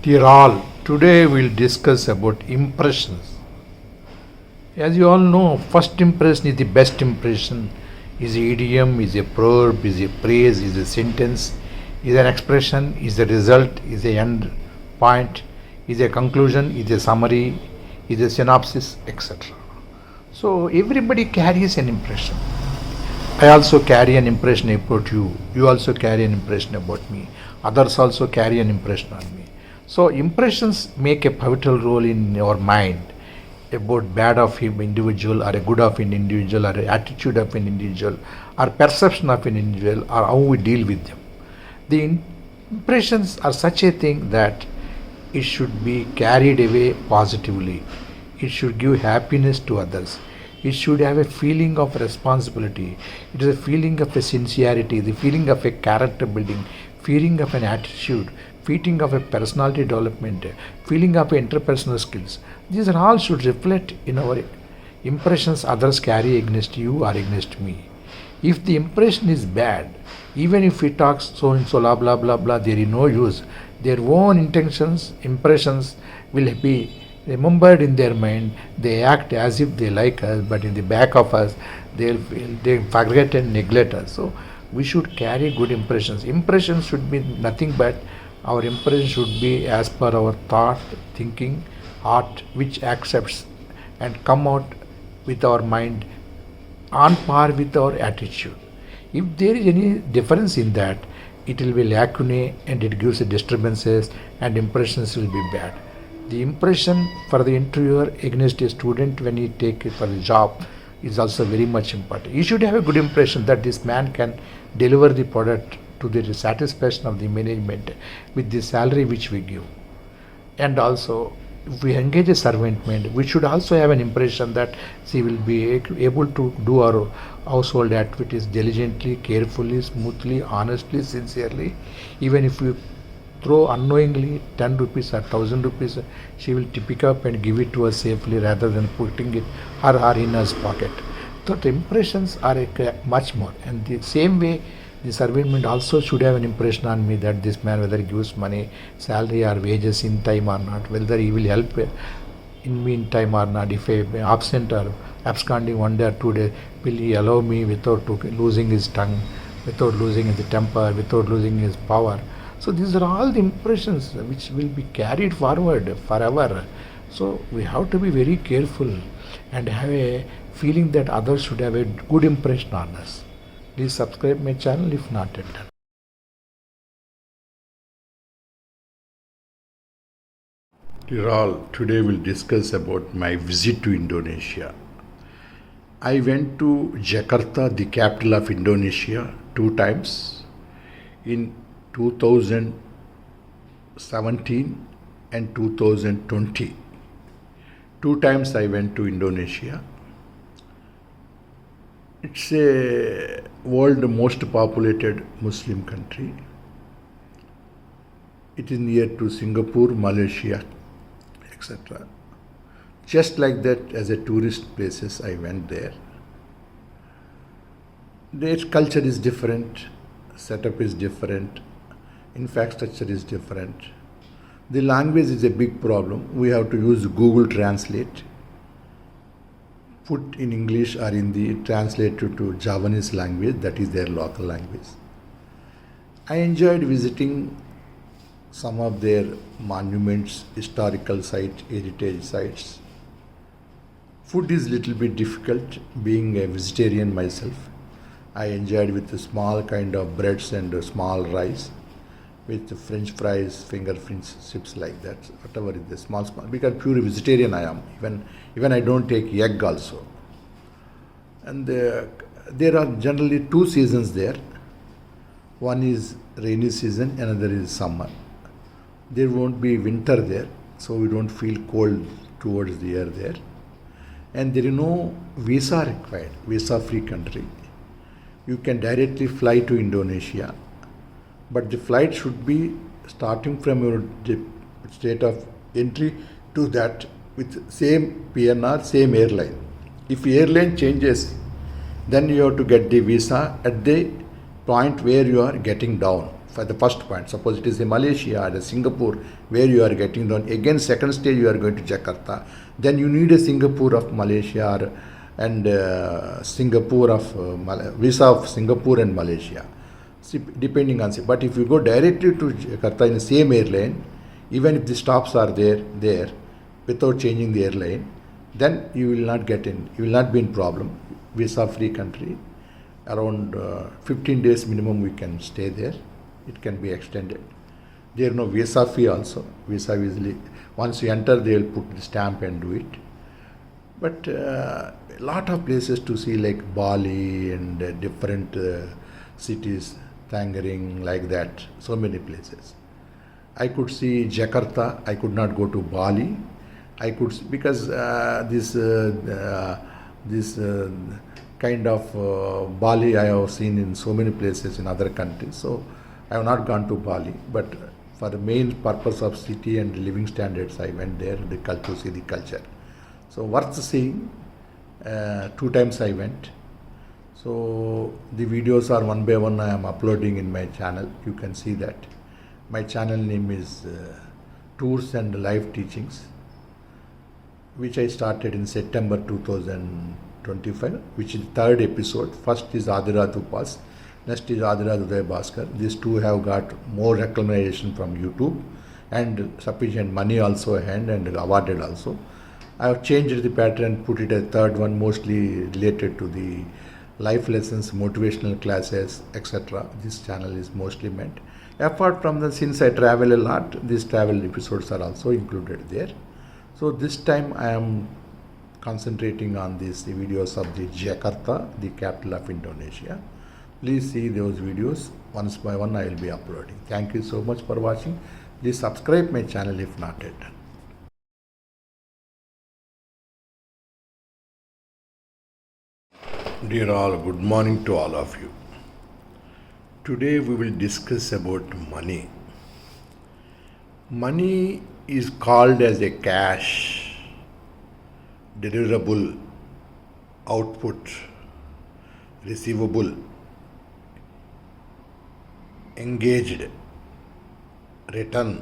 Dear all, today we'll discuss about impressions. As you all know, first impression is the best impression. Is a idiom, is a proverb, is a phrase, is a sentence, is an expression, is a result, is a end point, is a conclusion, is a summary, is a synopsis, etc. So everybody carries an impression. I also carry an impression about you. You also carry an impression about me. Others also carry an impression on me. So impressions make a pivotal role in your mind about bad of him individual or a good of an individual or a attitude of an individual or perception of an individual or how we deal with them. The impressions are such a thing that it should be carried away positively. It should give happiness to others. It should have a feeling of responsibility. It is a feeling of a sincerity, the feeling of a character building, feeling of an attitude, feeling of a personality development, feeling of interpersonal skills. These are all should reflect in our impressions others carry against you or against me. If the impression is bad, even if we talk so and so blah blah blah, there is no use. Their own intentions, impressions will be remembered in their mind. They act as if they like us, but in the back of us, they forget and neglect us. So we should carry good impressions. Impressions should be nothing but our impression should be as per our thought, thinking, heart, which accepts and come out with our mind on par with our attitude. If there is any difference in that, it will be lacunae and it gives disturbances and impressions will be bad. The impression for the interviewer against a student when he take it for the job is also very much important. You should have a good impression that this man can deliver the product to the satisfaction of the management with the salary which we give. And also, if we engage a servant maid, we should also have an impression that she will be able to do our household activities diligently, carefully, smoothly, honestly, sincerely. Even if we throw unknowingly 10 rupees or 1000 rupees, she will pick up and give it to us safely rather than putting it her in her pocket. So the impressions are much more. And the same way, the servant also should have an impression on me that this man, whether he gives money, salary or wages in time or not, whether he will help in me in time or not, if I am absent or absconding 1 day or 2 days, will he allow me without losing his tongue, without losing his temper, without losing his power. So these are all the impressions which will be carried forward forever. So we have to be very careful and have a feeling that others should have a good impression on us. Please subscribe my channel if not yet done. Dear all, today we'll discuss about my visit to Indonesia. I went to Jakarta, the capital of Indonesia, 2 times in 2017 and 2020. 2 times I went to Indonesia. It's a world most populated Muslim country. It is near to Singapore, Malaysia, etc. Just like that, as a tourist places, I went there. Their culture is different, setup is different, infrastructure is different. The language is a big problem. We have to use Google Translate. Put in English or Hindi, translated to Javanese language, that is their local language. I enjoyed visiting some of their monuments, historical sites, heritage sites. Food is little bit difficult, being a vegetarian myself. I enjoyed with the small kind of breads and small rice, with the French fries, finger French chips like that, whatever is the small, because pure vegetarian I am. Even I don't take egg also. And there are generally 2 seasons there. One is rainy season, another is summer. There won't be winter there, so we don't feel cold towards the air there. And there is no visa required, visa-free country. You can directly fly to Indonesia, but the flight should be starting from your state of entry to that with same PNR, same airline. If airline changes, then you have to get the visa at the point where you are getting down for the first point. Suppose it is a Malaysia or a Singapore, where you are getting down. Again, second stage you are going to Jakarta. Then you need a Singapore of Malaysia and Singapore of visa of Singapore and Malaysia. See, depending on. But if you go directly to Jakarta in the same airline, even if the stops are there, without changing the airline, then you will not get in. You will not be in problem. Visa-free country. Around 15 days minimum we can stay there. It can be extended. There is no visa fee also. Visa usually, once you enter, they will put the stamp and do it. But a lot of places to see, like Bali and different cities, Tangerine, like that. So many places. I could see Jakarta. I could not go to Bali. I could see, because this kind of Bali I have seen in so many places in other countries. So I have not gone to Bali, but for the main purpose of city and living standards, I went there to see the culture. So worth seeing. 2 times I went. So the videos are one by one I am uploading in my channel. You can see that. My channel name is Tours and Life Teachings, which I started in September 2025, which is the 3rd episode. First is Adiradu Pass, next is Adiradu Uday Bhaskar. These two have got more recognition from YouTube and sufficient money also and awarded also. I have changed the pattern, put it as 3rd one, mostly related to the life lessons, motivational classes, etc. This channel is mostly meant. Apart from that, since I travel a lot, these travel episodes are also included there. So this time I am concentrating on these videos of the Jakarta, the capital of Indonesia. Please see those videos. Once by one I will be uploading. Thank you so much for watching. Please subscribe my channel if not yet done. Dear all, good morning to all of you. Today we will discuss about money. Money is called as a cash, deliverable, output, receivable, engaged, return,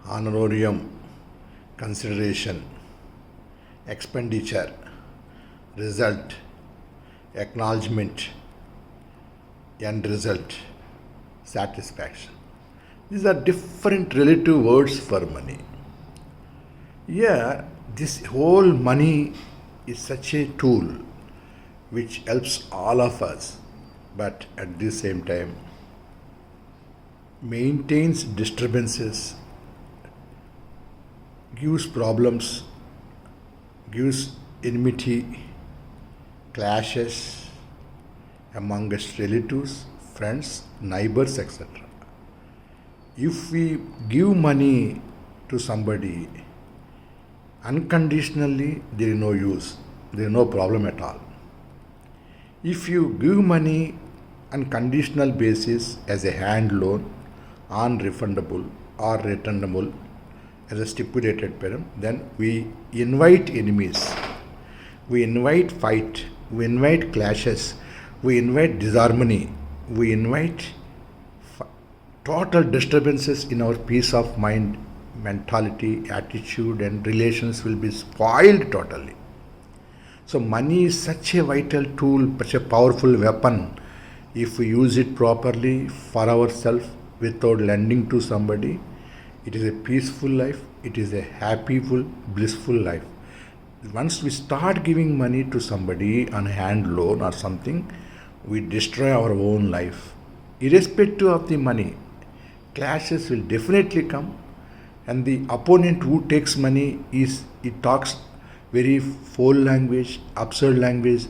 honorarium, consideration, expenditure, result, acknowledgement, end result, satisfaction. These are different relative words for money. Yeah, this whole money is such a tool which helps all of us, but at the same time maintains disturbances, gives problems, gives enmity, clashes amongst relatives, friends, neighbors, etc. If we give money to somebody unconditionally, there is no use, there is no problem at all. If you give money on conditional basis as a hand loan, non-refundable or returnable as a stipulated term, then we invite enemies, we invite fight, we invite clashes, we invite disharmony, we invite total disturbances in our peace of mind, mentality, attitude, and relations will be spoiled totally. So money is such a vital tool, such a powerful weapon. If we use it properly for ourselves without lending to somebody, it is a peaceful life, it is a happyful, blissful life. Once we start giving money to somebody on hand loan or something, we destroy our own life. Irrespective of the money, clashes will definitely come, and the opponent who takes money talks very foul language, absurd language,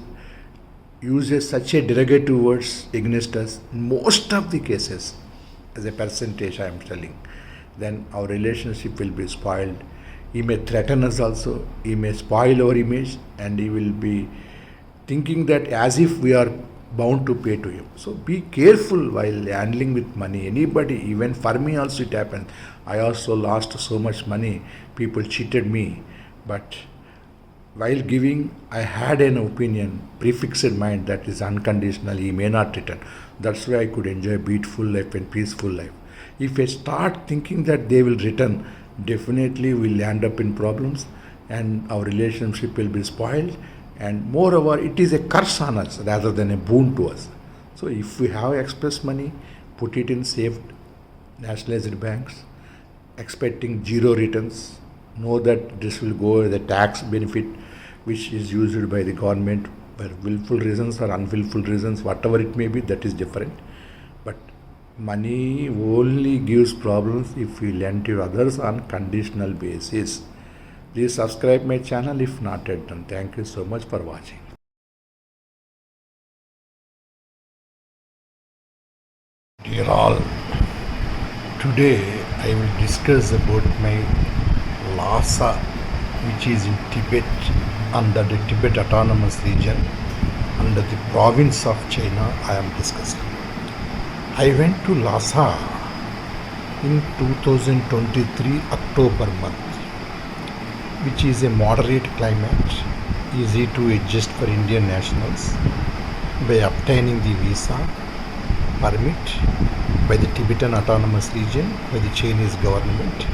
uses such a derogatory words against us. In most of the cases, as a percentage I am telling, then our relationship will be spoiled. He may threaten us also, he may spoil our image, and he will be thinking that as if we are bound to pay to him. So be careful while handling with money. Anybody, even for me also it happened. I also lost so much money. People cheated me. But while giving, I had an opinion, prefixed mind that is unconditional. He may not return. That's why I could enjoy a beautiful life and peaceful life. If I start thinking that they will return, definitely we'll end up in problems and our relationship will be spoiled. And moreover, it is a curse on us rather than a boon to us. So if we have express money, put it in safe nationalized banks, expecting zero returns, know that this will go as a tax benefit which is used by the government for willful reasons or unwillful reasons, whatever it may be, that is different. But money only gives problems if we lend to others on conditional basis. Please subscribe my channel if not yet done. Thank you so much for watching. Dear all, today I will discuss about my Lhasa, which is in Tibet, under the Tibet Autonomous Region, under the province of China. I am discussing. I went to Lhasa in 2023 October month, which is a moderate climate, easy to adjust for Indian nationals by obtaining the visa permit by the Tibetan Autonomous Region by the Chinese government,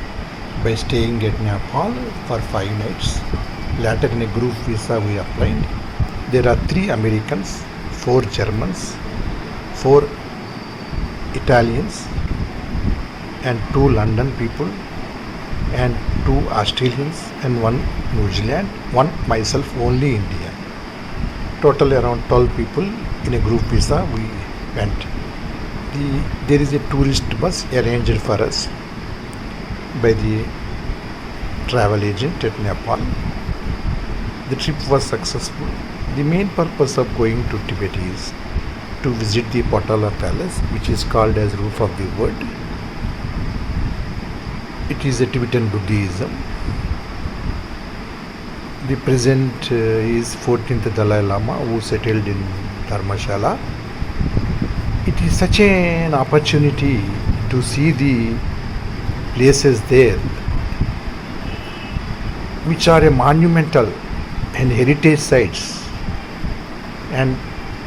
by staying at Nepal for 5 nights. Later in a group visa we applied. There are 3 Americans, 4 Germans, 4 Italians and 2 London people and 2 Australians and 1 New Zealand, 1 myself, only India. Total around 12 people in a group visa we went. There is a tourist bus arranged for us by the travel agent at Nepal. The trip was successful. The main purpose of going to Tibet is to visit the Potala Palace, which is called as Roof of the World. It is a Tibetan Buddhism. The present is 14th Dalai Lama, who settled in Dharmashala. It is such an opportunity to see the places there which are a monumental and heritage sites and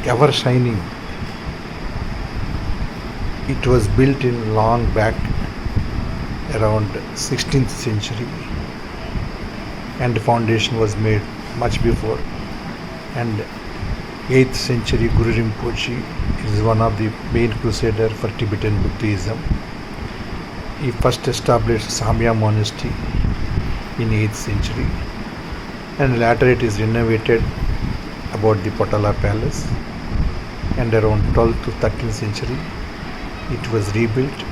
ever shining. It was built in long back around 16th century and the foundation was made much before. And 8th century Guru Rinpoche is one of the main crusader for Tibetan Buddhism. He first established Samya monastery in 8th century and later it is renovated about the Potala Palace, and around 12th to 13th century it was rebuilt,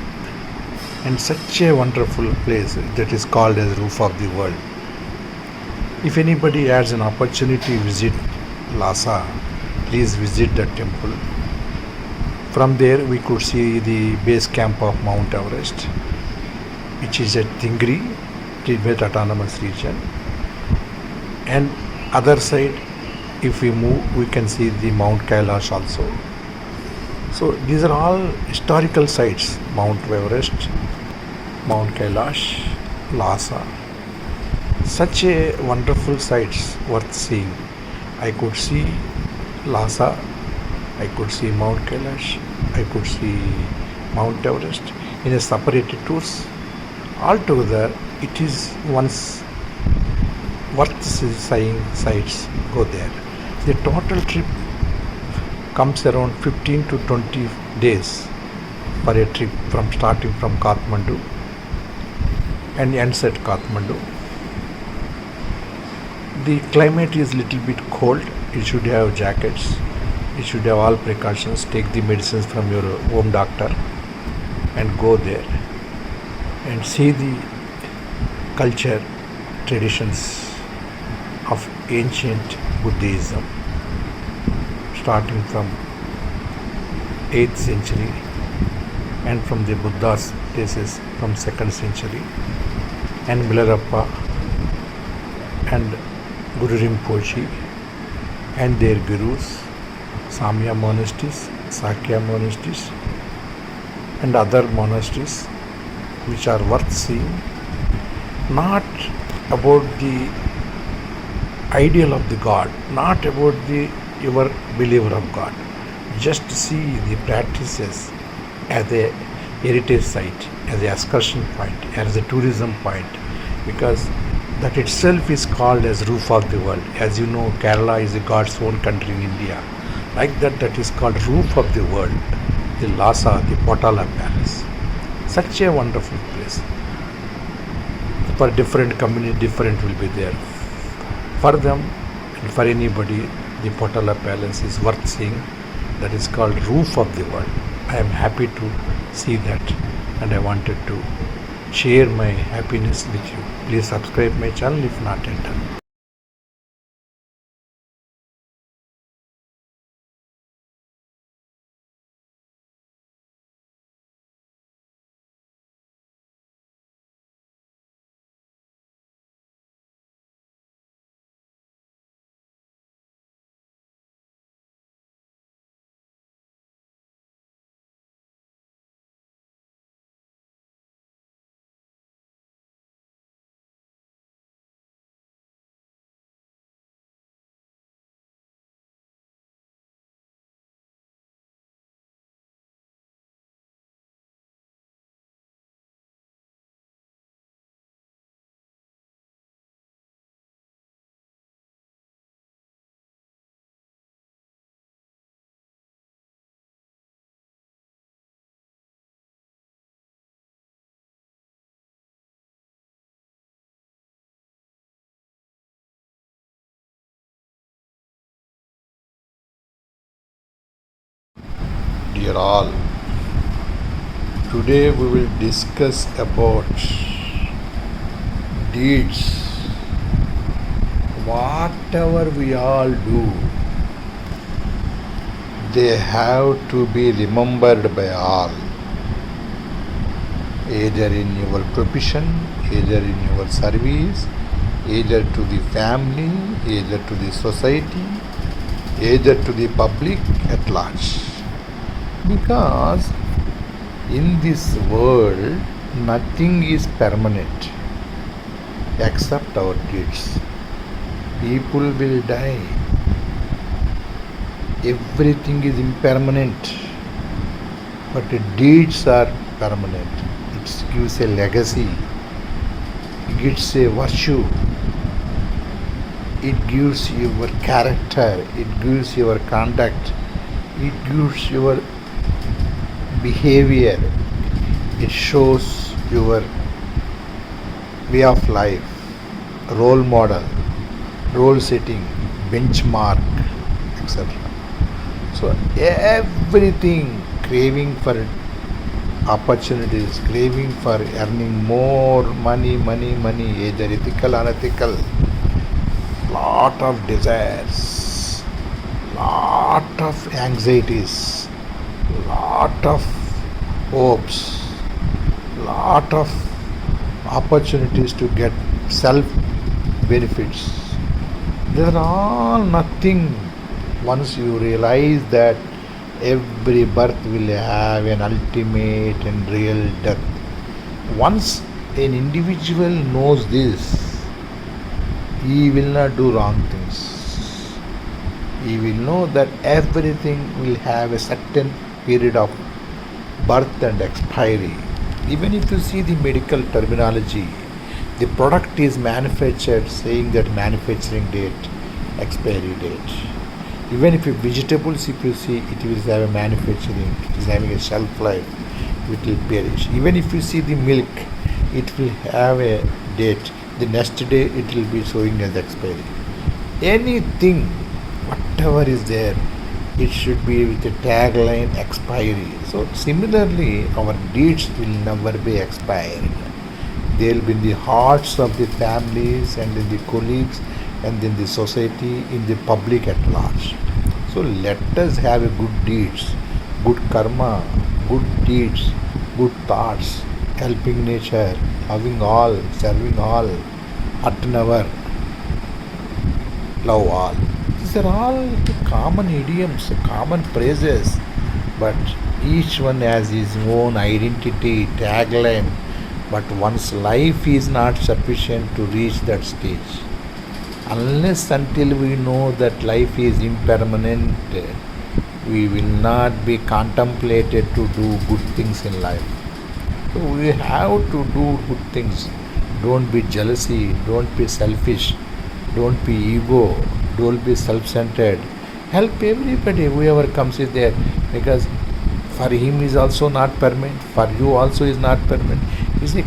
and such a wonderful place that is called as Roof of the World. If anybody has an opportunity to visit Lhasa, please visit the temple. From there we could see the base camp of Mount Everest, which is at Tingri, Tibet Autonomous Region. And other side, if we move, we can see the Mount Kailash also. So these are all historical sites: Mount Everest, Mount Kailash, Lhasa. Such a wonderful sites worth seeing. I could see Lhasa, I could see Mount Kailash, I could see Mount Everest in a separated tours. Altogether, it is once worth seeing sites. Go there. The total trip comes around 15 to 20 days for a trip from starting from Kathmandu and ends at Kathmandu. The climate is little bit cold. You should have jackets. You should have all precautions. Take the medicines from your home doctor and go there and see the culture, traditions of ancient Buddhism, starting from 8th century and from the Buddha's places from 2nd century, and Milarepa and Guru Rinpoche and their gurus, Samya monasteries, Sakya monasteries and other monasteries which are worth seeing. Not about the ideal of the God, not about your believer of God. Just see the practices as a heritage site, as an excursion point, as a tourism point, because that itself is called as roof of the world. As you know, Kerala is a God's own country in India. Like that, that is called roof of the world. The Lhasa, the Potala Palace. Such a wonderful place. For different community, different will be there. For them and for anybody, the Potala Palace is worth seeing. That is called roof of the world. I am happy to see that, and I wanted to share my happiness with you. Please subscribe my channel if not yet done. Dear all, today we will discuss about deeds. Whatever we all do, they have to be remembered by all, either in your profession, either in your service, either to the family, either to the society, either to the public at large. Because in this world, nothing is permanent except our deeds. People will die. Everything is impermanent, but the deeds are permanent. It gives a legacy, it gives a virtue, it gives your character, it gives your conduct, it gives your behavior, it shows your way of life, role model, role setting, benchmark, etc. So everything, craving for opportunities, craving for earning more money, either ethical or unethical, lot of desires, lot of anxieties, lot of hopes, lot of opportunities to get self benefits. They are all nothing once you realize that every birth will have an ultimate and real death. Once an individual knows this, he will not do wrong things. He will know that everything will have a certain period of birth and expiry. Even if you see the medical terminology, the product is manufactured saying that manufacturing date, expiry date. Even if you vegetables, if you see, it will have a manufacturing, it is having a shelf life, it will perish. Even if you see the milk, it will have a date. The next day it will be showing as expiry. Anything, whatever is there, it should be with a tagline expiry. So similarly, our deeds will never be expired. They will be in the hearts of the families and in the colleagues and in the society, in the public at large. So let us have a good deeds, good karma, good deeds, good thoughts, helping nature, loving all, serving all, hurt never, love all. These are all common idioms, common phrases, but each one has his own identity, tagline. But one's life is not sufficient to reach that stage. Unless until we know that life is impermanent, we will not be contemplated to do good things in life. So we have to do good things. Don't be jealousy, don't be selfish, don't be ego, don't be self-centered. Help everybody, whoever comes is there, because for him is also not permanent, for you also is not permanent. It's a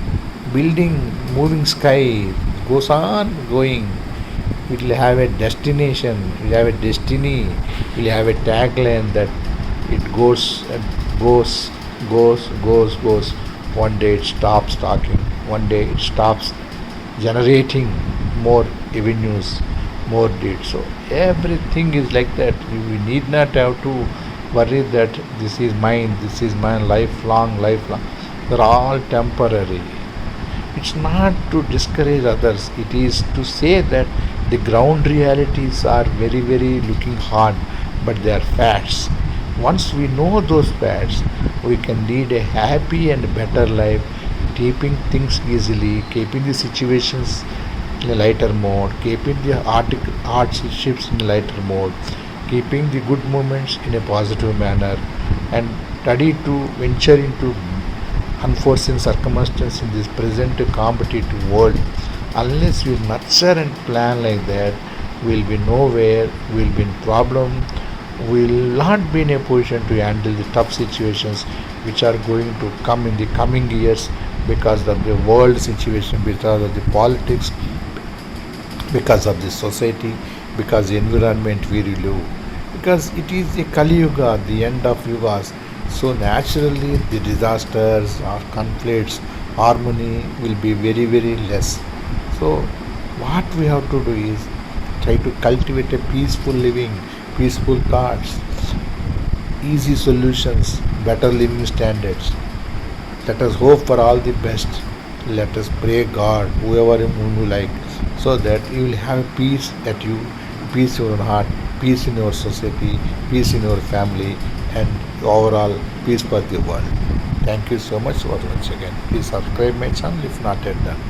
building, moving sky, goes on going. It will have a destination, it will have a destiny, it will have a tagline that it goes and goes. One day it stops talking, one day it stops generating more avenues, more deeds. So everything is like that. We need not have to worry that this is mine, lifelong. They're all temporary. It's not to discourage others, it is to say that the ground realities are very looking hard, but they are facts. Once we know those facts, we can lead a happy and better life, keeping things easily, keeping the situations in a lighter mode, keeping the hardships in a lighter mode, keeping the good moments in a positive manner, and ready to venture into unforeseen circumstances in this present competitive world. Unless we nurture and plan like that, we'll be nowhere, we'll be in problem, we'll not be in a position to handle the tough situations which are going to come in the coming years, because of the world situation, because of the politics, because of the society, because the environment we live. Because it is a Kali Yuga, the end of yugas. So naturally the disasters or conflicts, harmony will be very less. So what we have to do is try to cultivate a peaceful living, peaceful thoughts, easy solutions, better living standards. Let us hope for all the best. Let us pray God, whoever whom you like, so that you will have peace at you, peace in your heart, peace in your society, peace in your family, and overall peace for the world. Thank you so much once again. Please subscribe my channel if not yet done.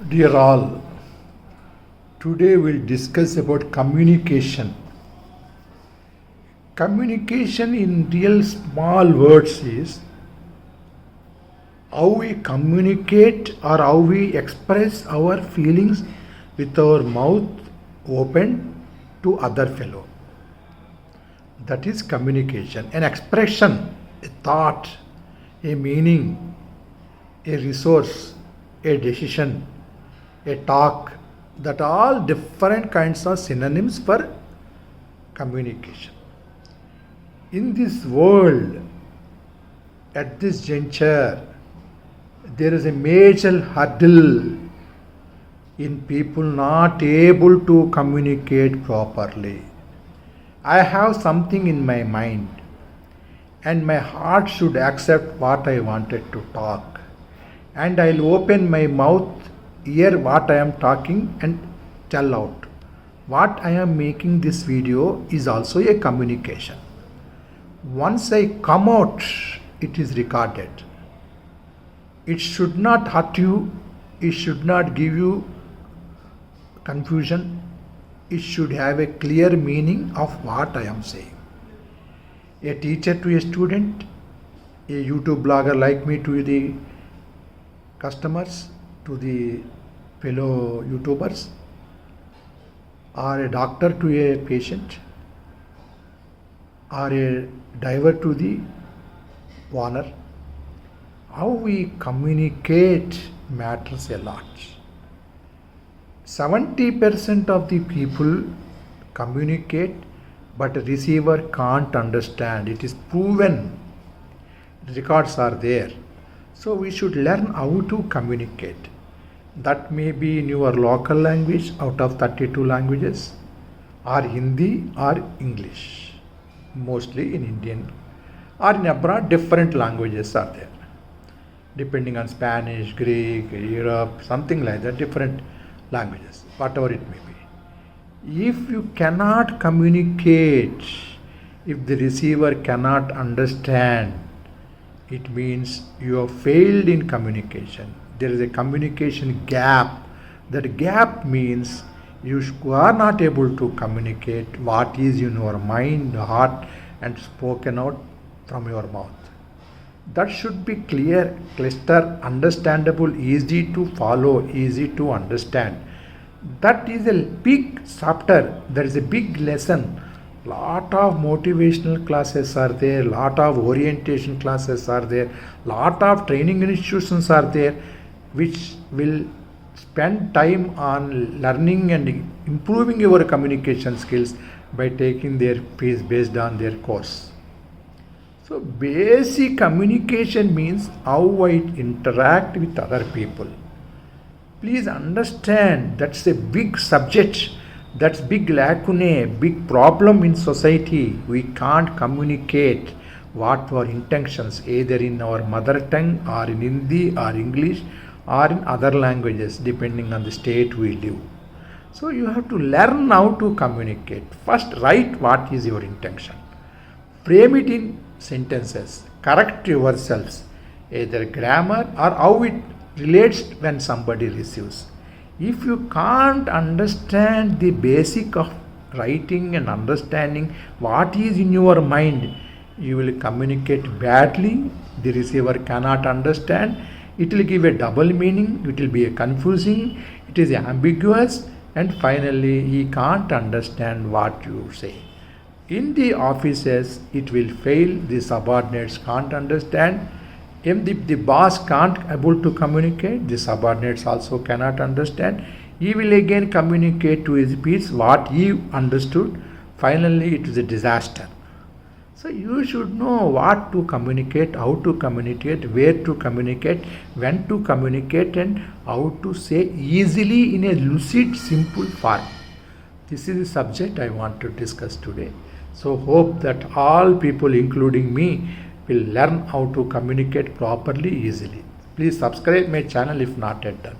Dear all, today we'll discuss about communication. Communication in real small words is how we communicate or how we express our feelings with our mouth open to other fellow. That is communication. An expression, a thought, a meaning, a resource, a decision, a talk, that all different kinds of synonyms for communication. In this world, at this juncture, there is a major hurdle in people not able to communicate properly. I have something in my mind, and my heart should accept what I wanted to talk. and I'll open my mouth, hear what I am talking and tell out. What I am making this video is also a communication. Once I come out, it is recorded. It should not hurt you, it should not give you confusion, it should have a clear meaning of what I am saying. A teacher to a student, a YouTube blogger like me to the customers, to the fellow YouTubers, or a doctor to a patient, or a driver to the owner. How we communicate matters a lot. 70% of the people communicate, but a receiver can't understand. It is proven. Records are there. So we should learn how to communicate. That may be in your local language out of 32 languages, or Hindi or English, mostly in Indian, or in abroad different languages are there, depending on Spanish, Greek, Europe, something like that, different languages, whatever it may be. If you cannot communicate, if the receiver cannot understand, it means you have failed in communication. There is a communication gap. That gap means you are not able to communicate what is in your mind, heart, and spoken out from your mouth. That should be clear, cluster, understandable, easy to follow, easy to understand. That is a big chapter, there is a big lesson. Lot of motivational classes are there, lot of orientation classes are there, lot of training institutions are there which will spend time on learning and improving your communication skills by taking their fees based on their course. So basic communication means how I interact with other people. Please understand that's a big subject, that's big lacune, big problem in society. We can't communicate what our intentions either in our mother tongue or in Hindi or English or in other languages depending on the state we live. So you have to learn how to communicate. First write what is your intention. Frame it in sentences. Correct yourselves, either grammar or how it relates when somebody receives. If you can't understand the basic of writing and understanding what is in your mind, you will communicate badly. The receiver cannot understand. It will give a double meaning. It will be a confusing. It is ambiguous, and finally he can't understand what you say. In the offices, it will fail. The subordinates can't understand. If the boss can't able to communicate, the subordinates also cannot understand. He will again communicate to his peers what he understood. Finally, it is a disaster. So you should know what to communicate, how to communicate, where to communicate, when to communicate, and how to say easily in a lucid, simple form. This is the subject I want to discuss today. So hope that all people, including me, will learn how to communicate properly, easily. Please subscribe my channel if not yet done.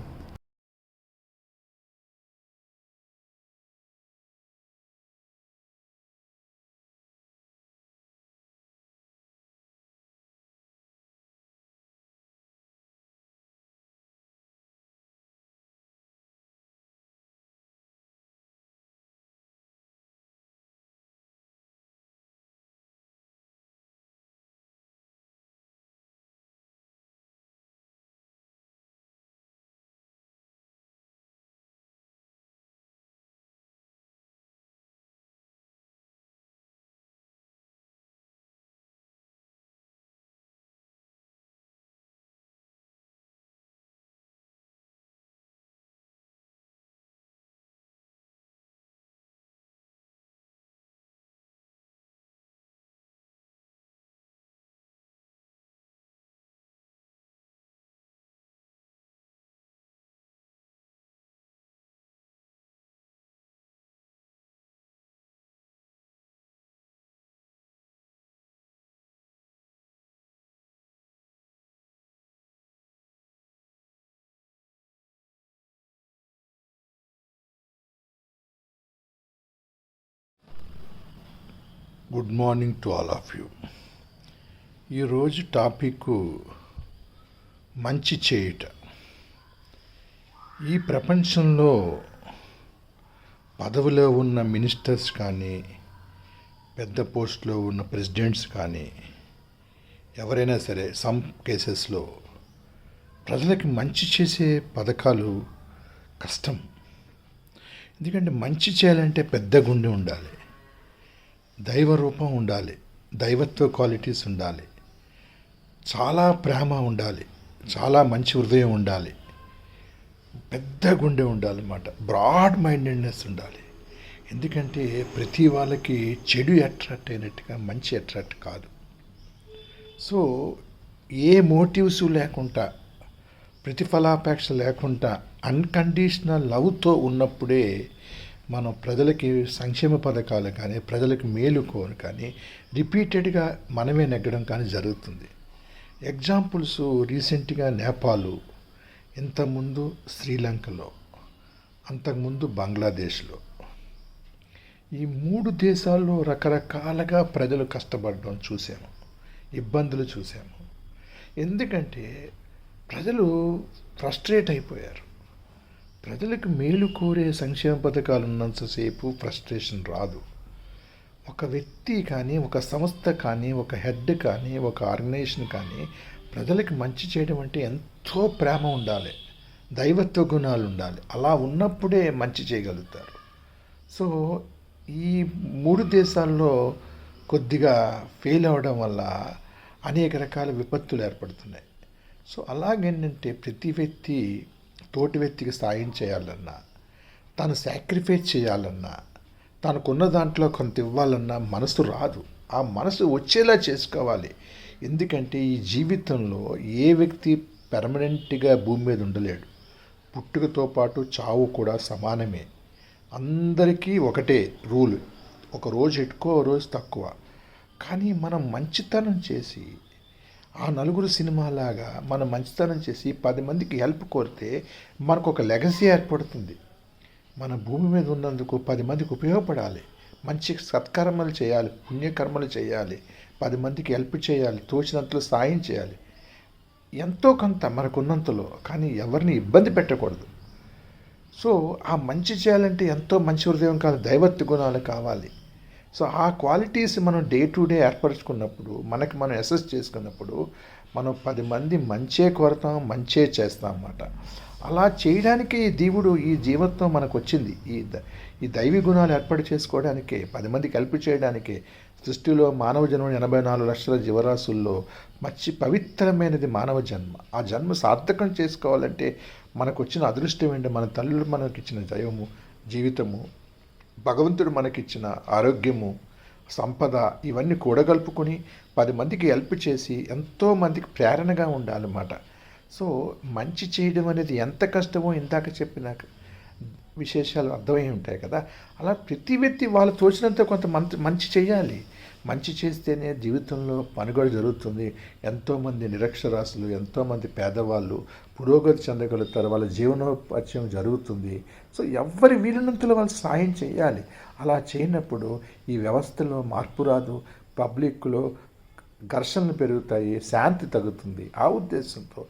Good morning to all of you. ఈరోజు topic మంచి చేయుట. ఈ ప్రపంచంలో పదవిలో ఉన్న ministers కానీ, పెద్ద పోస్ట్లో ఉన్న ప్రెసిడెంట్స్ కానీ, ఎవరైనా సరే సమ్ కేసెస్లో ప్రజలకి మంచి చేసే పథకాలు కష్టం. ఎందుకంటే మంచి చేయాలంటే పెద్ద గుండె ఉండాలి, దైవ రూపం ఉండాలి, దైవత్వ క్వాలిటీస్ ఉండాలి, చాలా ప్రేమ ఉండాలి, చాలా మంచి హృదయం ఉండాలి, పెద్ద గుండె ఉండాలన్నమాట, బ్రాడ్ మైండెడ్నెస్ ఉండాలి. ఎందుకంటే ప్రతి వాళ్ళకి చెడు అట్రాక్ట్ అయినట్టుగా మంచి అట్రాక్ట్ కాదు. సో ఏ మోటివ్స్ లేకుండా, ప్రతిఫలాపేక్ష లేకుండా అన్కండిషనల్ లవ్తో ఉన్నప్పుడే మనం ప్రజలకి సంక్షేమ పథకాలు కానీ, ప్రజలకు మేలు కోరు కానీ రిపీటెడ్గా మనమే నెగ్గడం కానీ జరుగుతుంది. ఎగ్జాంపుల్స్ రీసెంట్గా నేపాలు, ఇంతకుముందు శ్రీలంకలో, అంతకుముందు బంగ్లాదేశ్లో, ఈ 3 దేశాల్లో రకరకాలుగా ప్రజలు కష్టపడడం చూసాము, ఇబ్బందులు చూసాము. ఎందుకంటే ప్రజలు ఫ్రస్ట్రేట్ అయిపోయారు. ప్రజలకు మేలు కోరే సంక్షేమ పథకాలు ఉన్నంతసేపు ఫ్రస్ట్రేషన్ రాదు. ఒక వ్యక్తి కానీ, ఒక సంస్థ కానీ, ఒక హెడ్ కానీ, ఒక ఆర్గనైజేషన్ కానీ ప్రజలకు మంచి చేయడం అంటే ఎంతో ప్రేమ ఉండాలి, దైవత్వ గుణాలు ఉండాలి. అలా ఉన్నప్పుడే మంచి చేయగలుగుతారు. సో ఈ 3 దేశాల్లో కొద్దిగా ఫెయిల్ అవ్వడం వల్ల అనేక రకాల విపత్తులు ఏర్పడుతున్నాయి. సో అలాగేంటంటే ప్రతి వ్యక్తి తోటి వ్యక్తికి సాయం చేయాలన్నా, తాను సాక్రిఫైస్ చేయాలన్నా, తనకున్న దాంట్లో కొంత ఇవ్వాలన్నా మనసు రాదు. ఆ మనసు వచ్చేలా చేసుకోవాలి. ఎందుకంటే ఈ జీవితంలో ఏ వ్యక్తి పెర్మనెంట్గా భూమి మీద ఉండలేడు. పుట్టుకతో పాటు చావు కూడా సమానమే. అందరికీ ఒకటే రూల్, ఒక రోజు ఎక్కువ, రోజు తక్కువ. కానీ మనం మంచితనం చేసి, ఆ నలుగురు సినిమాలాగా మనం మంచితనం చేసి 10 మందికి హెల్ప్ కోరితే మనకు ఒక లెగసీ ఏర్పడుతుంది. మన భూమి మీద ఉన్నందుకు 10 మందికి ఉపయోగపడాలి, మంచి సత్కర్మలు చేయాలి, పుణ్యకర్మలు చేయాలి, 10 మందికి హెల్ప్ చేయాలి, తోచినంతలో సాయం చేయాలి, ఎంతో కొంత మనకున్నంతలో. కానీ ఎవరిని ఇబ్బంది పెట్టకూడదు. సో ఆ మంచి చేయాలంటే ఎంతో మంచి హృదయం కాదు, దైవత్వ గుణాలు కావాలి. సో ఆ క్వాలిటీస్ మనం డే టు డే ఏర్పరచుకున్నప్పుడు, మనకి మనం అసెస్ చేసుకున్నప్పుడు మనం 10 మంది మంచే కోరతాం, మంచే చేస్తాం అన్నమాట. అలా చేయడానికి దేవుడు ఈ జీవత్వం మనకు వచ్చింది. ఈ దైవీ గుణాలు ఏర్పాటు చేసుకోవడానికే, 10 మందికి హెల్ప్ చేయడానికే. సృష్టిలో మానవ జన్మ 84 లక్షల జీవరాశుల్లో మంచి పవిత్రమైనది మానవ జన్మ. ఆ జన్మ సార్థకం చేసుకోవాలంటే మనకు వచ్చిన అదృష్టం ఏంటి? మన తల్లులు మనకిచ్చిన దైవము, జీవితము, భగవంతుడు మనకిచ్చిన ఆరోగ్యము, సంపద, ఇవన్నీ కూడగలుపుకొని 10 మందికి హెల్ప్ చేసి ఎంతోమందికి ప్రేరణగా ఉండాలన్నమాట. సో మంచి చేయడం అనేది ఎంత కష్టమో ఇందాక చెప్పిన విశేషాలు అర్థమై ఉంటాయి కదా. అలా ప్రతి వ్యక్తి వాళ్ళు తోచినంత కొంత మంచి చేయాలి. మంచి చేస్తేనే జీవితంలో మనుగడ జరుగుతుంది. ఎంతోమంది నిరక్షరాస్యులు, ఎంతోమంది పేదవాళ్ళు పురోగతి చెందగలుగుతారు, వాళ్ళ జీవనోపాధ్యాయం జరుగుతుంది. సో ఎవరి వీలునంతలో వాళ్ళు సాయం చేయాలి. అలా చేయనప్పుడు ఈ వ్యవస్థలో మార్పు రాదు, పబ్లిక్లో ఘర్షణలు పెరుగుతాయి, శాంతి తగ్గుతుంది. ఆ ఉద్దేశంతో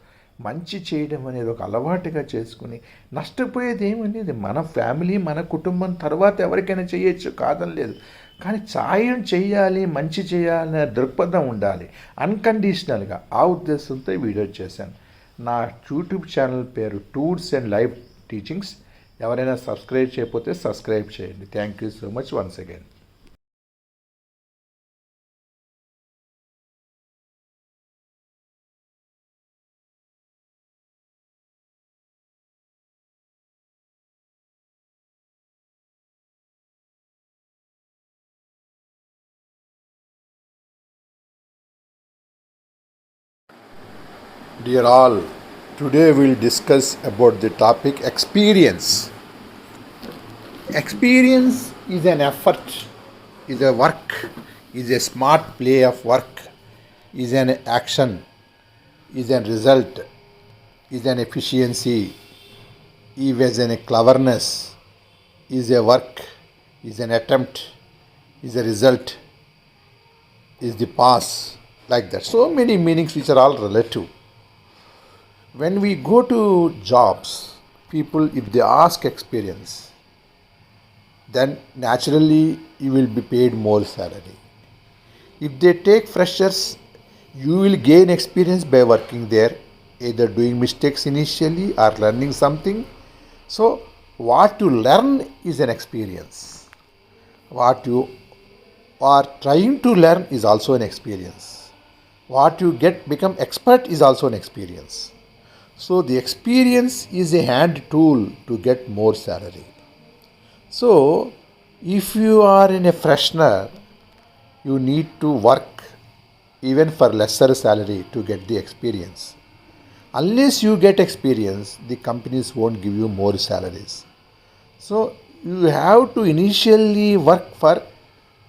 మంచి చేయడం అనేది ఒక అలవాటుగా చేసుకుని, నష్టపోయేది ఏమనేది మన ఫ్యామిలీ, మన కుటుంబం తర్వాత ఎవరికైనా చేయొచ్చు, కాదని లేదు. కానీ సాయం చేయాలి, మంచి చేయాలనే దృక్పథం ఉండాలి అన్కండిషనల్గా. ఆ ఉద్దేశంతో వీడియో చేశాను. నా యూట్యూబ్ ఛానల్ పేరు టూర్స్ అండ్ లైఫ్ టీచింగ్స్. ఎవరైనా సబ్స్క్రైబ్ చేయకపోతే సబ్స్క్రైబ్ చేయండి. Thank you so much once again. Dear all, today we'll discuss about the topic experience. Experience is an effort, is a work, is a smart play of work, is an action, is a result, is an efficiency, is an cleverness, is a work, is an attempt, is a result, is the pass, like that. So many meanings which are all relative. When we go to jobs, people, if they ask experience, then naturally you will be paid more salary. If they take freshers, you will gain experience by working there, either doing mistakes initially or learning something. So, what you learn is an experience. What you are trying to learn is also an experience. What you get become expert is also an experience. So, the experience is a hand tool to get more salary. So, if you are in a freshener, you need to work even for lesser salary to get the experience. Unless you get experience, the companies won't give you more salaries. So you have to initially work for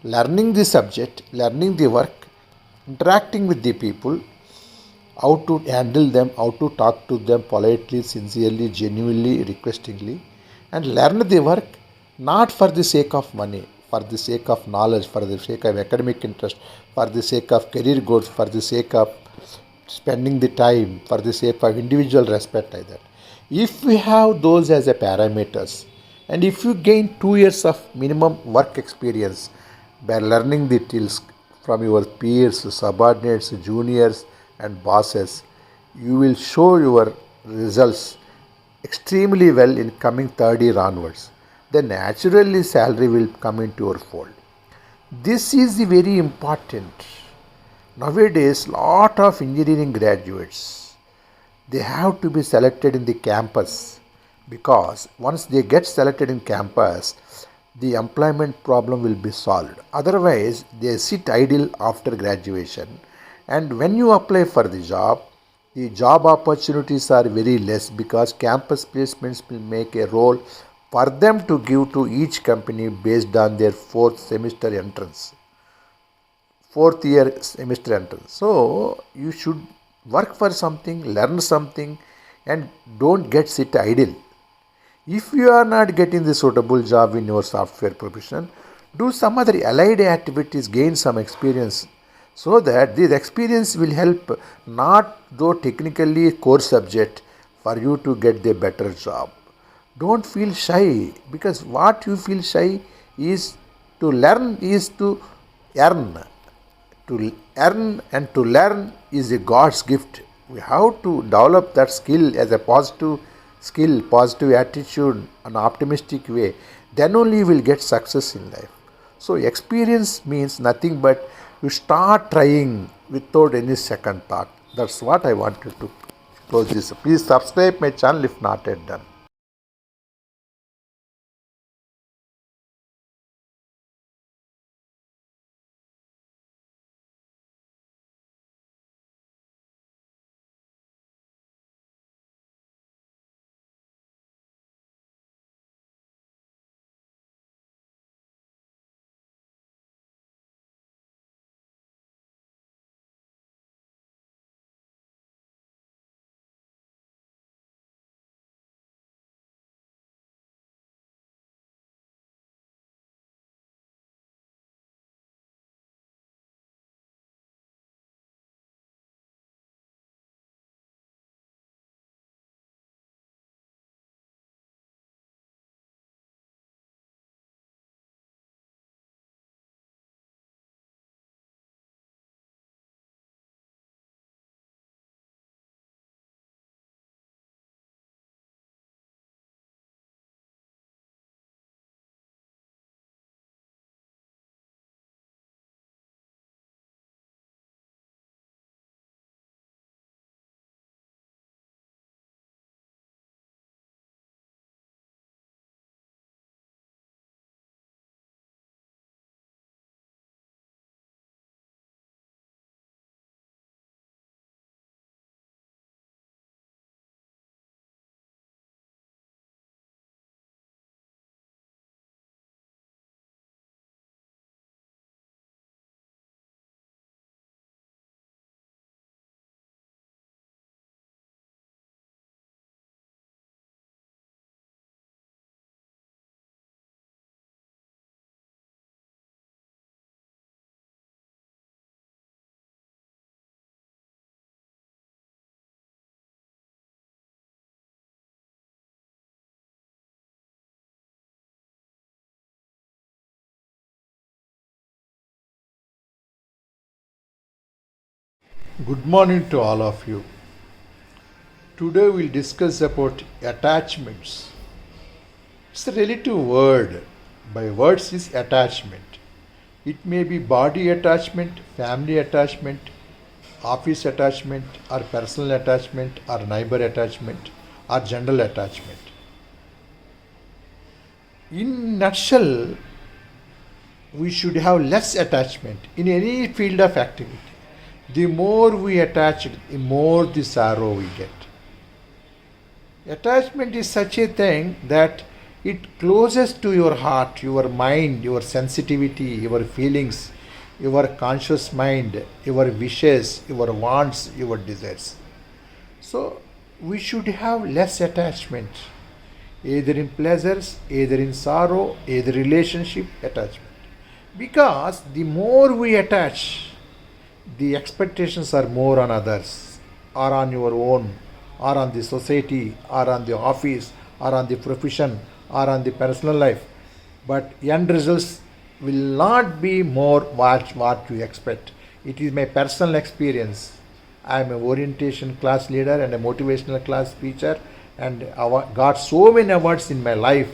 learning the subject, learning the work, interacting with the people, how to handle them, how to talk to them politely, sincerely, genuinely, requestingly, and learn the work not for the sake of money, for the sake of knowledge, for the sake of academic interest, for the sake of career goals, for the sake of spending the time, for the sake of individual respect, like that. If we have those as a parameters, and if you gain 2 years of minimum work experience by learning the skills from your peers, subordinates, juniors, and bosses, you will show your results extremely well in coming third year onwards. Then naturally salary will come into your fold. This is the very important. Nowadays, lot of engineering graduates, they have to be selected in the campus, because once they get selected in campus, the employment problem will be solved. Otherwise, they sit idle after graduation, and when you apply for the job opportunities are very less, because campus placements will make a role for them to give to each company based on their fourth year semester entrance. So you should work for something, learn something, and don't get sit idle. If you are not getting the suitable job in your software profession, do some other allied activities, gain some experience, so that this experience will help not though technically core subject for you to get the better job. Don't feel shy, because what you feel shy is to learn, is to earn. To earn and to learn is a God's gift. We have to develop that skill as a positive skill, positive attitude, an optimistic way. Then only you will get success in life. So experience means nothing but you start trying without any second thought. That's what I wanted to close this. Please subscribe my channel if not yet done. Good morning to all of you. Today we'll discuss about attachments. It's a relative word. By words is attachment. It may be body attachment, family attachment, office attachment, or personal attachment, or neighbor attachment, or general attachment. In nutshell, we should have less attachment in any field of activity. The more we attach, the more the sorrow we get. Attachment is such a thing that it closes to your heart, your mind, your sensitivity, your feelings, your conscious mind, your wishes, your wants, your desires. So we should have less attachment, either in pleasures, either in sorrow, either relationship attachment. Because the more we attach, the expectations are more on others, or on your own, or on the society, or on the office, or on the profession, or on the personal life. But end results will not be more what you expect. It is my personal experience. I am an orientation class leader and a motivational class speaker, and I got so many awards in my life,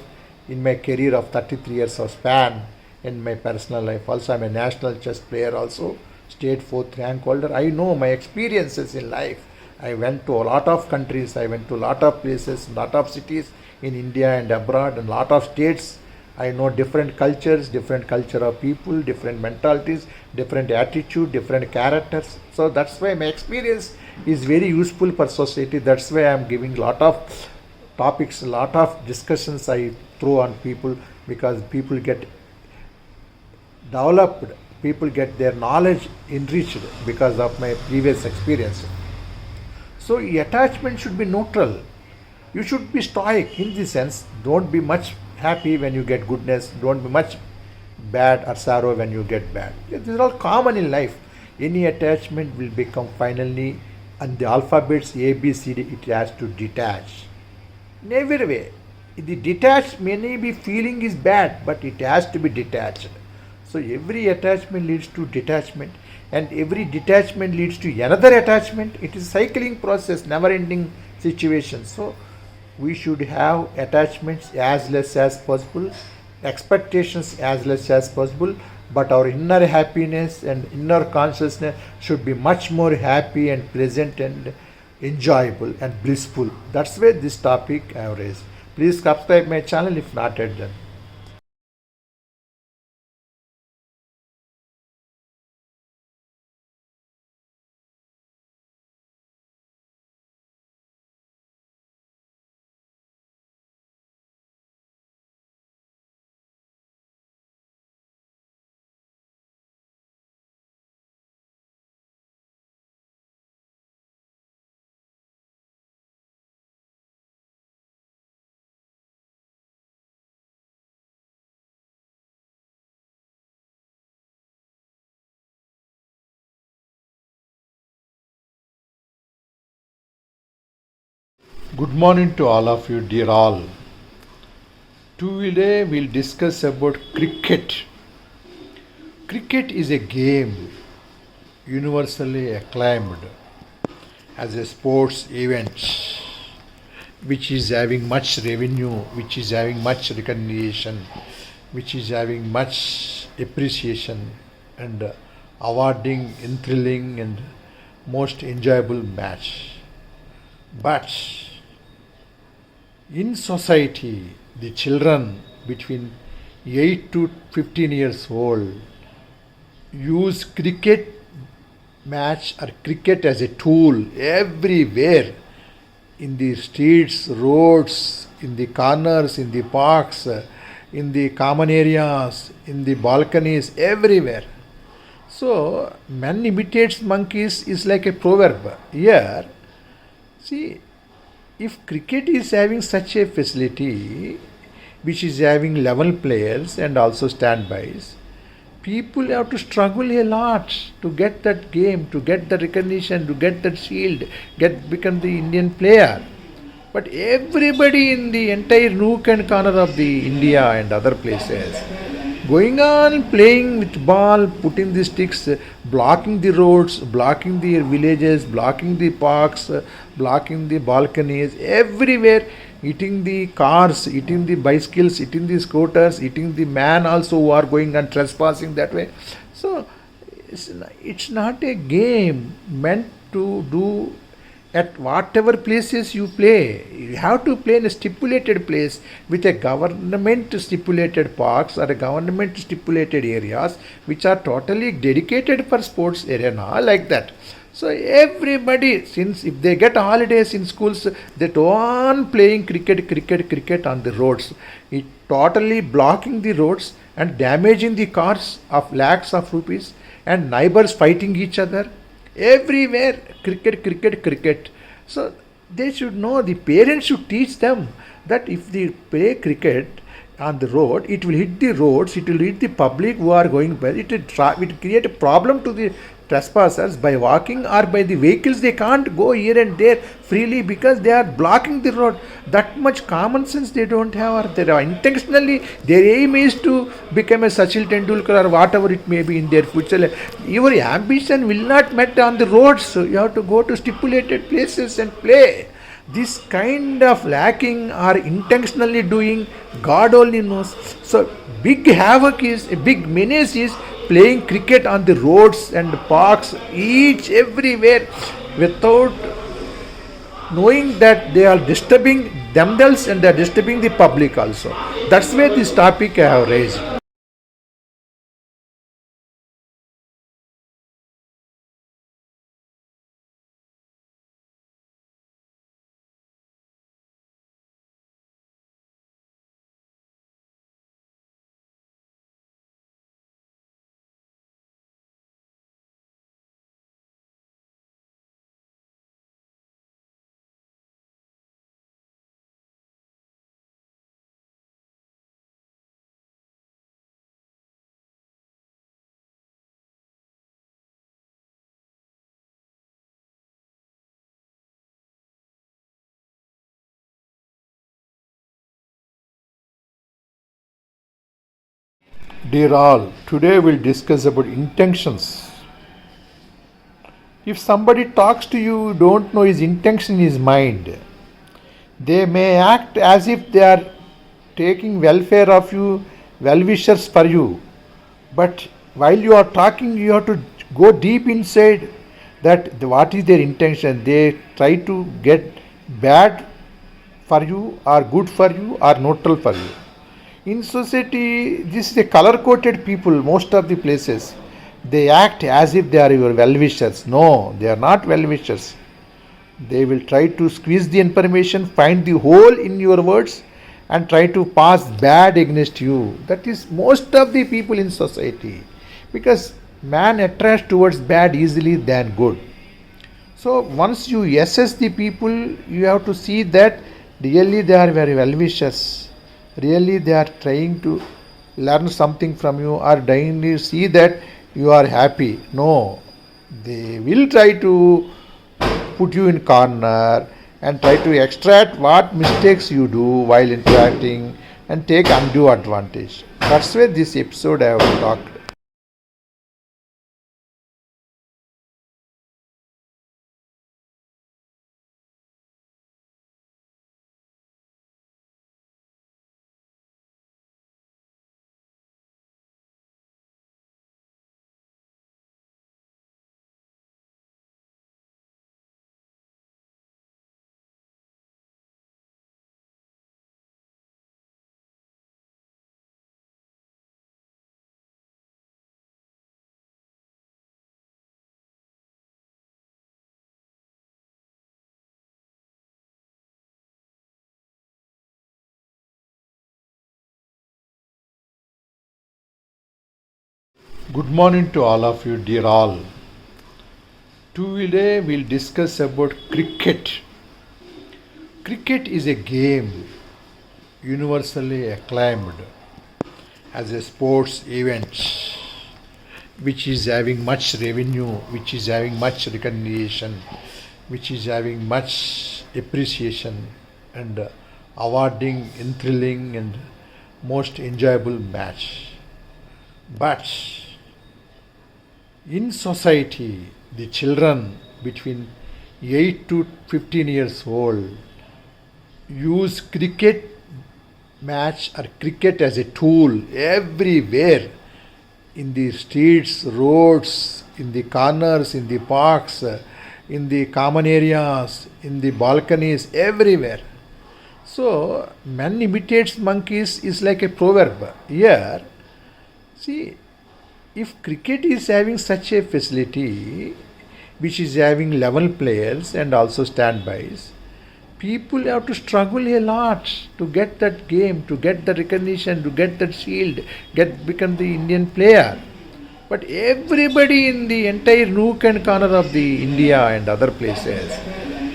in my career of 33 years of span, in my personal life. Also, I am a national chess player also, state fourth rank holder. I know my experiences in life. I went to a lot of countries, I went to a lot of places, lot of cities in India and abroad, and lot of states. I know different cultures, different culture of people, different mentalities, different attitude, different characters. So that's why my experience is very useful for society. That's why I'm giving lot of topics, lot of discussions I throw on people, because people get developed, people get their knowledge enriched because of my previous experience. So attachment should be neutral. You should be stoic in the sense, don't be much happy when you get goodness, don't be much bad or sorrow when you get bad. This is all common in life. Any attachment will become finally, and the alphabets A, B, C, D, it has to detach. In every way. The detached may be feeling is bad, but it has to be detached. So every attachment leads to detachment, and every detachment leads to another attachment. It is a cycling process, never ending situation. So we should have attachments as less as possible, expectations as less as possible, but our inner happiness and inner consciousness should be much more happy and pleasant and enjoyable and blissful. That's why this topic I have raised. Please subscribe my channel if not yet done. Good morning to all of you, dear all. Today we'll discuss about cricket. Cricket is a game universally acclaimed as a sports event which is having much revenue, which is having much recognition, which is having much appreciation, and awarding thrilling and most enjoyable match. But in society, the children between 8 to 15 years old use cricket match or cricket as a tool everywhere, in the streets, roads, in the corners, in the parks, in the common areas, in the balconies, everywhere. So, man imitates monkeys is like a proverb. Here, see, if cricket is having such a facility, which is having 11 players and also standbys, people have to struggle a lot to get that game, to get the recognition, to get that shield, become the Indian player. But everybody in the entire nook and corner of the India and other places, going on playing with ball, putting the sticks, blocking the roads, blocking the villages, blocking the parks, blocking the balconies, everywhere, hitting the cars, hitting the bicycles, hitting the scooters, hitting the man also who are going and trespassing that way. So it's not a game meant to do at whatever places you play. You have to play in a stipulated place with a government stipulated parks or a government stipulated areas which are totally dedicated for sports arena like that. So everybody, since if they get holidays in schools, they go on playing cricket on the roads. It totally blocking the roads and damaging the cars of lakhs of rupees and neighbors fighting each other. Everywhere cricket. So they should know, the parents should teach them that if they play cricket on the road, it will hit the roads, it will hit the public who are going by, it will create a problem to the trespassers by walking or by the vehicles. They can't go here and there freely because they are blocking the road. That much common sense they don't have, or they are intentionally, their aim is to become a Sachin Tendulkar or whatever it may be in their future. Your ambition will not met on the roads, so you have to go to stipulated places and play. This kind of lacking or intentionally doing, God only knows. So big havoc is, a big menace is playing cricket on the roads and parks, each everywhere, without knowing that they are disturbing themselves and they are disturbing the public also. That's where this topic I have raised. Dear all, today we'll discuss about intentions. If somebody talks to you, you don't know his intention in his mind. They may act as if they are taking welfare of you, well wishers for you. But while you are talking, you have to go deep inside that what is their intention. They try to get bad for you or good for you or neutral for you. In society, this is a color coded people, most of the places. They act as if they are your well wishers. No, they are not well wishers. They will try to squeeze the information, find the hole in your words, and try to pass bad against you. That is most of the people in society. Because man attracts towards bad easily than good. So once you assess the people, you have to see that really they are very well wishers. Really they are trying to learn something from you or trying to see that you are happy. No, they will try to put you in corner and try to extract what mistakes you do while interacting and take undue advantage. That's where this episode I have talked. Good morning to all of you, dear all. Today we'll discuss about cricket. Cricket is a game universally acclaimed as a sports event which is having much revenue, which is having much recognition, which is having much appreciation and awarding, thrilling and most enjoyable match. But in society, the children between 8 to 15 years old use cricket match or cricket as a tool everywhere, in the streets, roads, in the corners, in the parks, in the common areas, in the balconies, everywhere. So, man imitates monkeys is like a proverb. Here, see, if cricket is having such a facility, which is having 11 players and also standbys, people have to struggle a lot to get that game, to get the recognition, to get that shield, get become the Indian player. But everybody in the entire nook and corner of the India and other places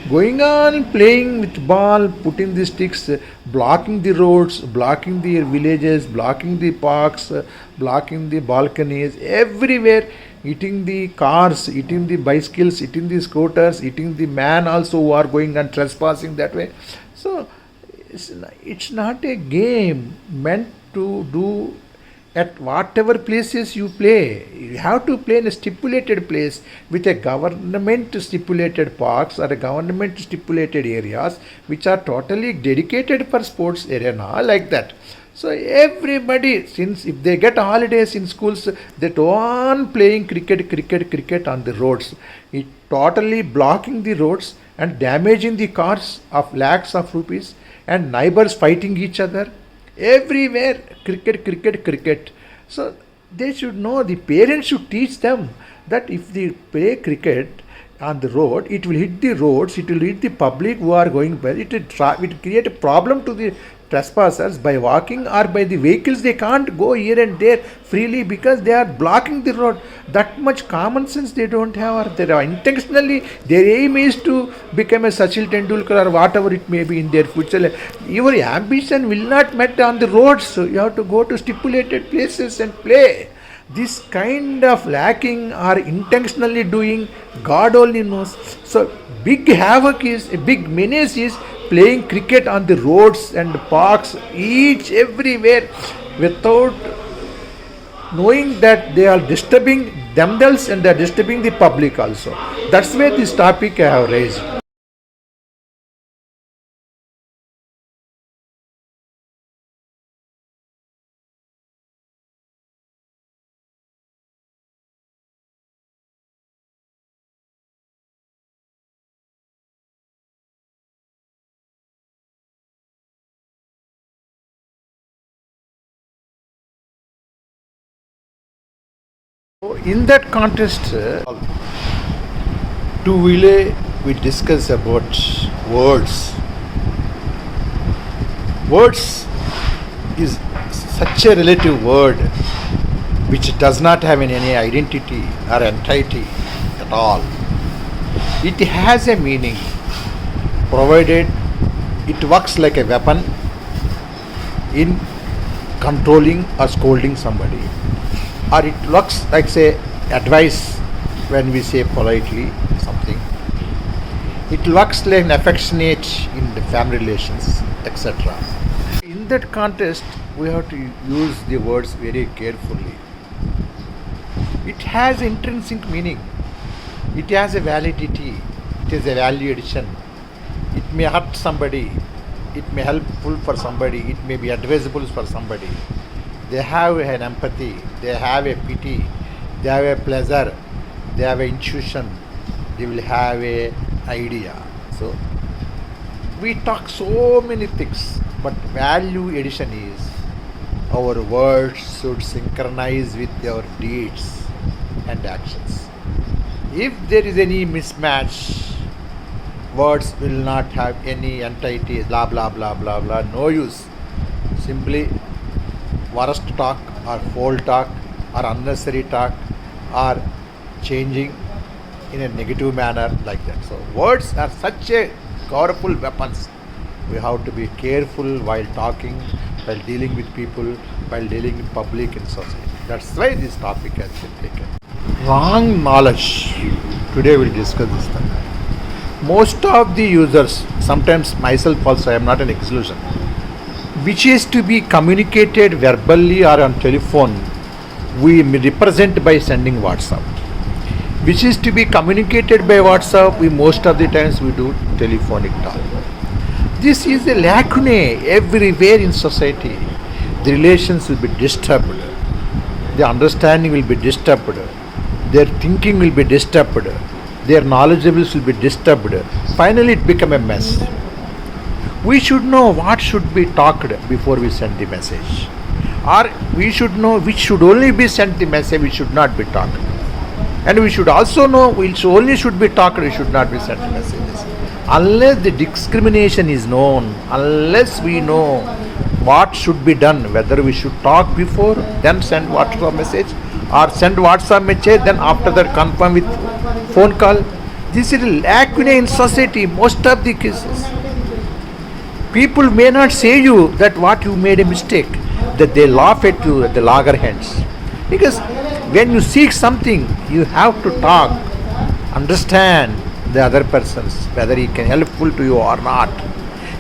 going on playing with ball, putting the sticks, blocking the roads, blocking the villages, blocking the parks, blocking the balconies, everywhere, eating the cars, eating the bicycles, eating the scooters, eating the man also who are going and trespassing that way. So it's not a game meant to do at whatever places you play. You have to play in a stipulated place with a government stipulated parks or a government stipulated areas which are totally dedicated for sports arena like that. So everybody, since if they get holidays in schools, they go on playing cricket on the roads. It totally blocking the roads and damaging the cars of lakhs of rupees, and neighbors fighting each other. Everywhere cricket. So they should know, the parents should teach them that if they play cricket on the road, it will hit the roads, it will hit the public who are going by, it will create a problem to the trespassers by walking, or by the vehicles. They can't go here and there freely because they are blocking the road. That much common sense they don't have, or they are intentionally, their aim is to become a Sachin Tendulkar or whatever it may be in their future. Your ambition will not met on the roads, so you have to go to stipulated places and play. This kind of lacking or intentionally doing, God only knows. So big havoc is, a big menace is playing cricket on the roads and parks, each everywhere, without knowing that they are disturbing themselves and they are disturbing the public also. That's why this topic I have raised. So in that context, we discuss about words. Words is such a relative word which does not have any identity or entity at all. It has a meaning, provided it works like a weapon in controlling or scolding somebody, or it works like, say, advice when we say politely something. It works like an affectionate in the family relations, etc. In that context, we have to use the words very carefully. It has intrinsic meaning. It has a validity. It is a value addition. It may hurt somebody. It may helpful for somebody. It may be advisable for somebody. They have an empathy, they have a pity, they have a pleasure, they have an intuition, they will have a idea. So we talk so many things, but value addition is our words should synchronize with our deeds and actions. If there is any mismatch, words will not have any entity, blah blah blah blah blah, no use. Simply worst talk or foul talk or unnecessary talk or changing in a negative manner like that. So words are such a powerful weapons. We have to be careful while talking, while dealing with people, while dealing with public and society. That's why this topic has been taken. Wrong knowledge. Today we'll discuss this thing. Most of the users, sometimes myself also, I am not an exclusion, which is to be communicated verbally or on telephone we represent by sending WhatsApp, which is to be communicated by WhatsApp. We most of the times we do telephonic talk. This is a lacune everywhere in society. The relations will be disturbed, the understanding will be disturbed, their thinking will be disturbed, their knowledgeables will be disturbed. Finally, it become a mess. We should know what should be talked before we send the message, or we should know which should only be sent the message, which should not be talked, and we should also know which only should be talked, which should not be sent messages. Unless the discrimination is known, unless we know what should be done, whether we should talk before then send WhatsApp message, or send WhatsApp message then after that confirm with phone call, this is a lacune in society. Most of the cases, people may not say you that what you made a mistake, that they laugh at you at the loggerheads. Because when you seek something, you have to talk, understand the other persons, whether he can helpful to you or not.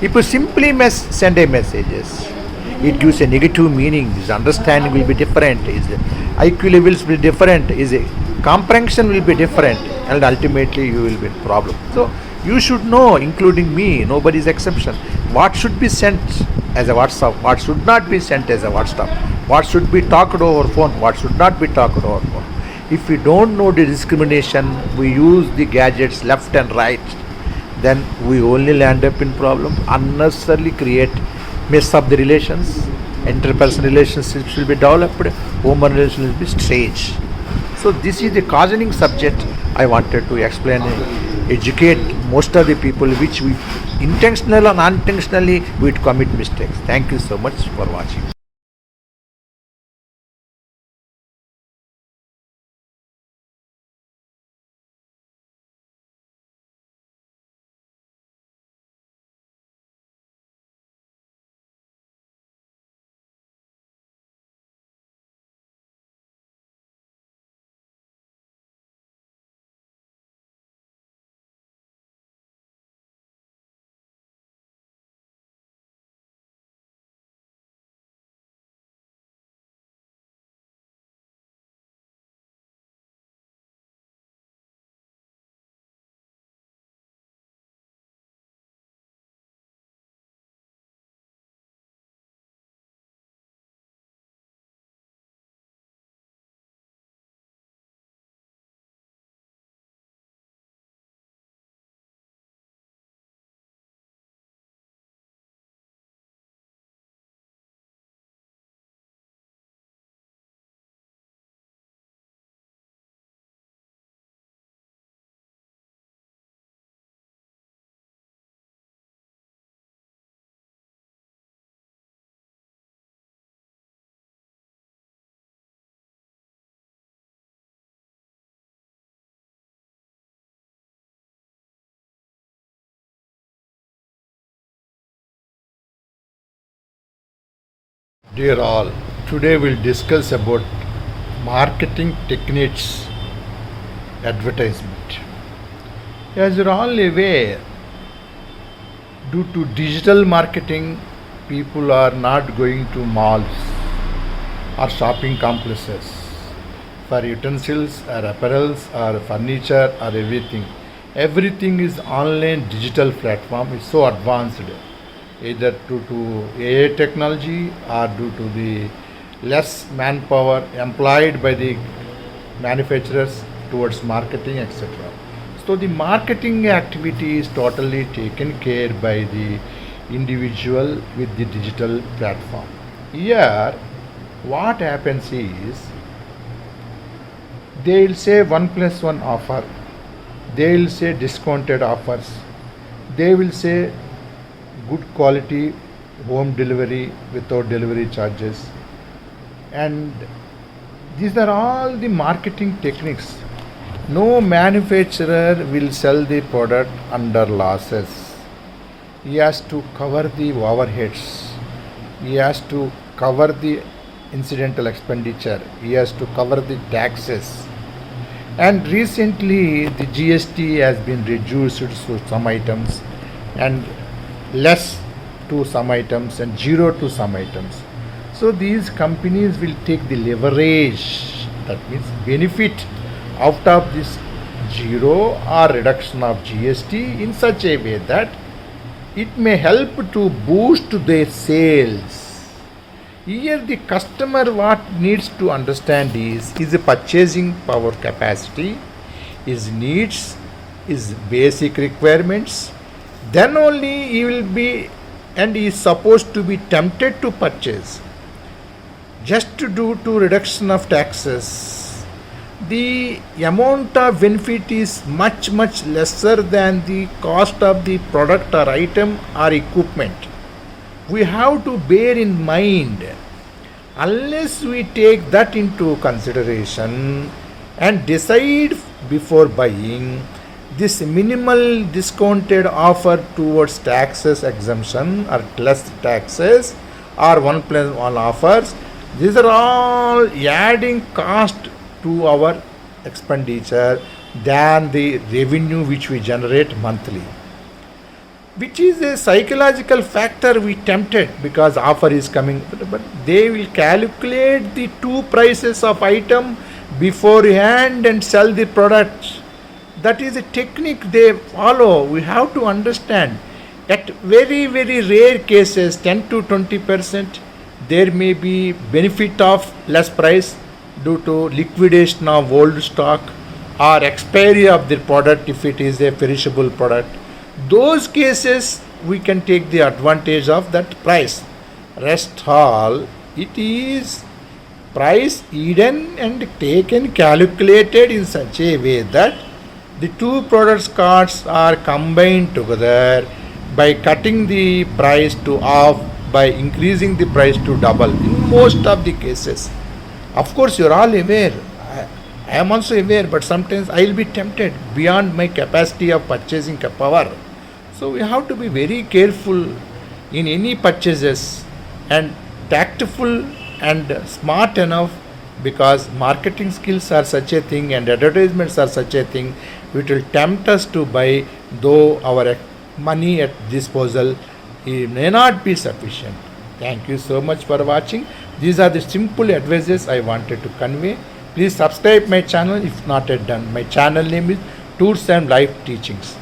If you simply send a messages, it gives a negative meaning. His understanding will be different, his IQ levels will be different, his comprehension will be different, and ultimately you will be in problem. So you should know, including me, nobody is exception, what should be sent as a WhatsApp, what should not be sent as a WhatsApp, what should be talked over phone, what should not be talked over phone. If we don't know the discrimination, we use the gadgets left and right, then we only land up in problem, unnecessarily create mess up the relations, interpersonal relationships will be developed, human relations will be strange. So this is the cautioning subject I wanted to explain, educate most of the people, which we intentionally and unintentionally we commit mistakes. Thank you so much for watching. Dear all, today we'll discuss about marketing techniques, advertisement. As you're all aware, due to digital marketing, people are not going to malls or shopping complexes for utensils or apparels or furniture or everything. Everything is online digital platform. It's so advanced, either due to AI technology or due to the less manpower employed by the manufacturers towards marketing, etc. So the marketing activity is totally taken care by the individual with the digital platform. Here, what happens is, they will say 1+1 offer, they will say discounted offers, they will say good quality home delivery without delivery charges, and these are all the marketing techniques. No manufacturer will sell the product under losses. He has to cover the overheads, he has to cover the incidental expenditure, he has to cover the taxes. And recently the GST has been reduced to some items and less to some items and zero to some items. So these companies will take the leverage, that means benefit, out of this zero or reduction of GST in such a way that it may help to boost their sales. Here the customer what needs to understand is his purchasing power capacity, his needs, his basic requirements. Then only he will be and he is supposed to be tempted to purchase. Just due to reduction of taxes, the amount of benefit is much lesser than the cost of the product or item or equipment. We have to bear in mind, unless we take that into consideration and decide before buying, this minimal discounted offer towards taxes exemption or less taxes or 1+1 offers, these are all adding cost to our expenditure than the revenue which we generate monthly, which is a psychological factor. We tempted because offer is coming, but they will calculate the two prices of item beforehand and sell the product. That is a technique they follow. We have to understand. At very rare cases, 10 to 20%, there may be benefit of less price due to liquidation of old stock or expiry of the product if it is a perishable product. Those cases we can take the advantage of that price. Rest all, it is price hidden and taken, calculated in such a way that the two products costs are combined together by cutting the price to half, by increasing the price to double in most of the cases. Of course, you are all aware. I am also aware, but sometimes I will be tempted beyond my capacity of purchasing power. So we have to be very careful in any purchases and tactful and smart enough, because marketing skills are such a thing and advertisements are such a thing which will tempt us to buy, though our money at disposal it may not be sufficient. Thank you so much for watching. These are the simple advices I wanted to convey. Please subscribe my channel if not yet done. My channel name is Tours and Life Teachings.